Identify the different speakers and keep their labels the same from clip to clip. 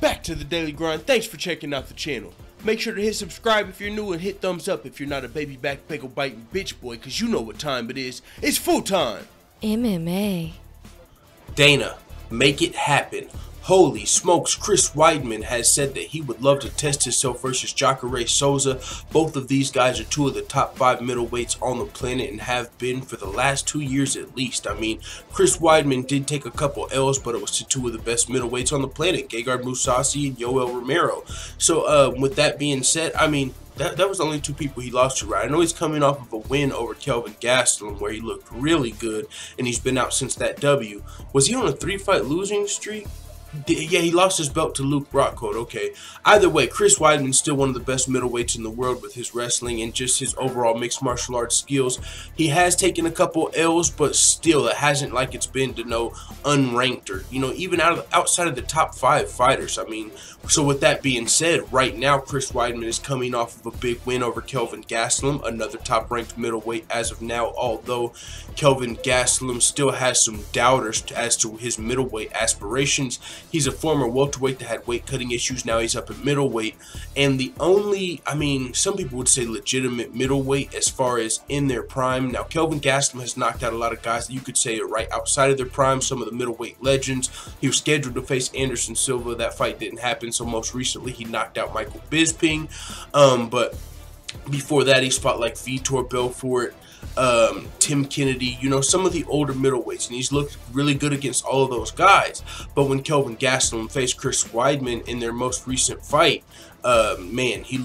Speaker 1: back to the Daily Grind. Thanks for checking out the channel. Make sure to hit subscribe if you're new and hit thumbs up if you're not a baby back pickle biting bitch boy, cause you know what time it is. It's full time.
Speaker 2: MMA.
Speaker 3: Dana, make it happen. Holy smokes, Chris Weidman has said that he would love to test himself versus Jacare Souza. Both of these guys are two of the top 5 middleweights on the planet and have been for the last 2 years at least. I mean, Chris Weidman did take a couple L's, but it was to two of the best middleweights on the planet, Gegard Mousasi and Yoel Romero. So with that being said, I mean, that was the only 2 people he lost to, right? I know he's coming off of a win over Kelvin Gastelum where he looked really good and he's been out since that W. Was he on a 3-fight losing streak? Yeah, he lost his belt to Luke Rockhold. Okay. Either way, Chris Weidman's still one of the best middleweights in the world with his wrestling and just his overall mixed martial arts skills. He has taken a couple L's, but still, it hasn't like it's been to no unranked or, you know, even outside of the top 5 fighters. I mean, so with that being said, right now, Chris Weidman is coming off of a big win over Kelvin Gastelum, another top-ranked middleweight as of now, although Kelvin Gastelum still has some doubters as to his middleweight aspirations. He's a former welterweight that had weight cutting issues. Now he's up at middleweight. And the only, I mean, some people would say legitimate middleweight as far as in their prime. Now, Kelvin Gastelum has knocked out a lot of guys that you could say are right outside of their prime, some of the middleweight legends. He was scheduled to face Anderson Silva. That fight didn't happen. So most recently, he knocked out Michael Bisping. But before that, he's fought like Vitor Belfort, Tim Kennedy, you know, some of the older middleweights, and he's looked really good against all of those guys. But when Kelvin Gastelum faced Chris Weidman in their most recent fight, man, he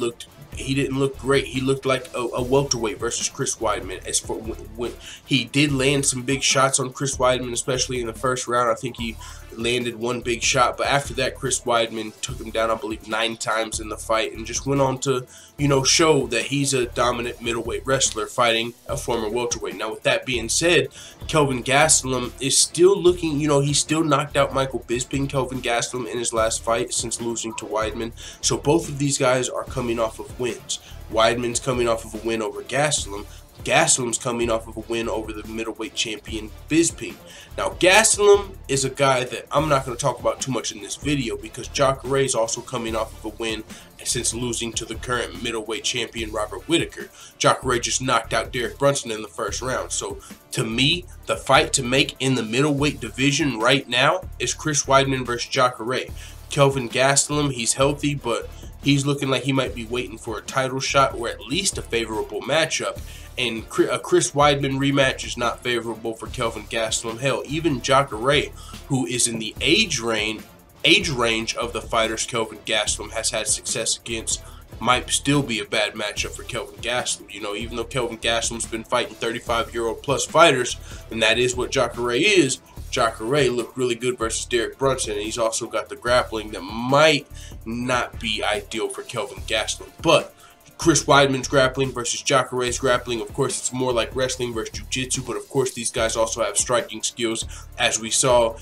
Speaker 3: didn't look great. He looked like a welterweight versus Chris Weidman. As for when he did land some big shots on Chris Weidman, especially in the first round, I think he landed one big shot. But after that, Chris Weidman took him down, I believe, 9 times in the fight, and just went on to, you know, show that he's a dominant middleweight wrestler fighting a former welterweight. Now, with that being said, Kelvin Gastelum is still looking, you know, he still knocked out Michael Bisping, Kelvin Gastelum, in his last fight since losing to Weidman. So both of these guys are coming off of wins. Weidman's coming off of a win over Gastelum. Gastelum's coming off of a win over the middleweight champion Bisping. Now, Gastelum is a guy that I'm not going to talk about too much in this video because Jacare is also coming off of a win since losing to the current middleweight champion Robert Whittaker. Jacare just knocked out Derek Brunson in the first round. So, to me, the fight to make in the middleweight division right now is Chris Weidman versus Jacare. Kelvin Gastelum, he's healthy, but he's looking like he might be waiting for a title shot or at least a favorable matchup. And a Chris Weidman rematch is not favorable for Kelvin Gastelum. Hell, even Jacare, who is in the age range of the fighters Kelvin Gastelum has had success against, might still be a bad matchup for Kelvin Gastelum. You know, even though Kelvin Gastelum's been fighting 35-year-old plus fighters, and that is what Jacare is, Jacare looked really good versus Derek Brunson, and he's also got the grappling that might not be ideal for Kelvin Gastelum. But Chris Weidman's grappling versus Jacare's grappling, of course, it's more like wrestling versus jiu-jitsu, but of course these guys also have striking skills. As we saw,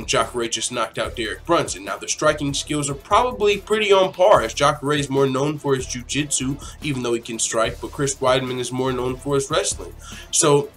Speaker 3: Jacare just knocked out Derek Brunson. Now, the striking skills are probably pretty on par, as Jacare is more known for his jiu-jitsu, even though he can strike, but Chris Weidman is more known for his wrestling. So,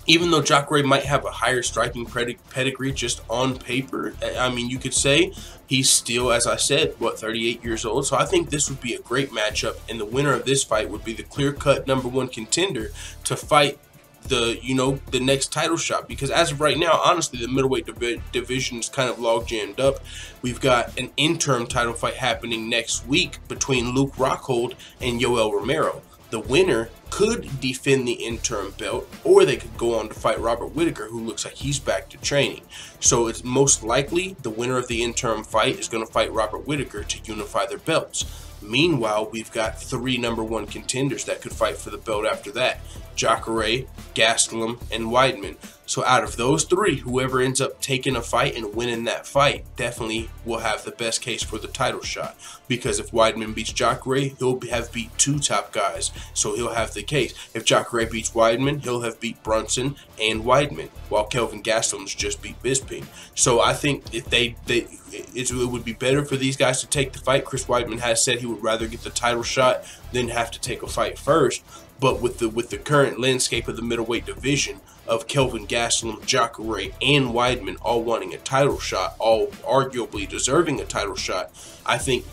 Speaker 3: even though Jacare might have a higher striking pedigree just on paper, I mean, you could say he's still, as I said, what, 38 years old. So I think this would be a great matchup, and the winner of this fight would be the clear-cut #1 contender to fight the, you know, the next title shot. Because as of right now, honestly, the middleweight division is kind of log jammed up. We've got an interim title fight happening next week between Luke Rockhold and Yoel Romero. The winner could defend the interim belt, or they could go on to fight Robert Whittaker, who looks like he's back to training. So it's most likely the winner of the interim fight is going to fight Robert Whittaker to unify their belts. Meanwhile, we've got 3 #1 contenders that could fight for the belt after that: Jacare, Gastelum, and Weidman. So out of those 3, whoever ends up taking a fight and winning that fight definitely will have the best case for the title shot. Because if Weidman beats Jacare, he'll have beat 2 top guys, so he'll have the case. If Jacare beats Weidman, he'll have beat Brunson and Weidman, while Kelvin Gastelum's just beat Bisping. So I think if it would be better for these guys to take the fight. Chris Weidman has said he would rather get the title shot than have to take a fight first. But with the current landscape of the middleweight division, of Kelvin Gastelum, Jacare, and Weidman all wanting a title shot, all arguably deserving a title shot, I think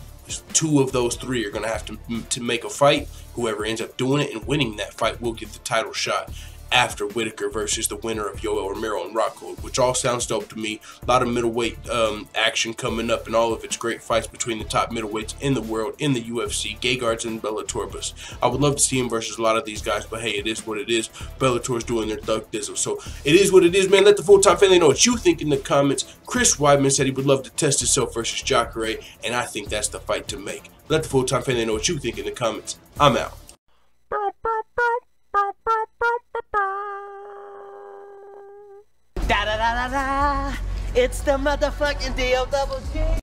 Speaker 3: two of those three are going to have to make a fight. Whoever ends up doing it and winning that fight will get the title shot after Whitaker versus the winner of Yoel Romero and Rockhold, which all sounds dope to me. A lot of middleweight action coming up, and all of its great fights between the top middleweights in the world, in the UFC, Gegard's and Bellator. But I would love to see him versus a lot of these guys, but hey, it is what it is. Bellator's doing their thug dizzle, so it is what it is, man. Let the full-time family know what you think in the comments. Chris Weidman said he would love to test himself versus Jacare, and I think that's the fight to make. Let the full-time family know what you think in the comments. I'm out.
Speaker 2: Da da da da da. It's the motherfucking D-O-double-G.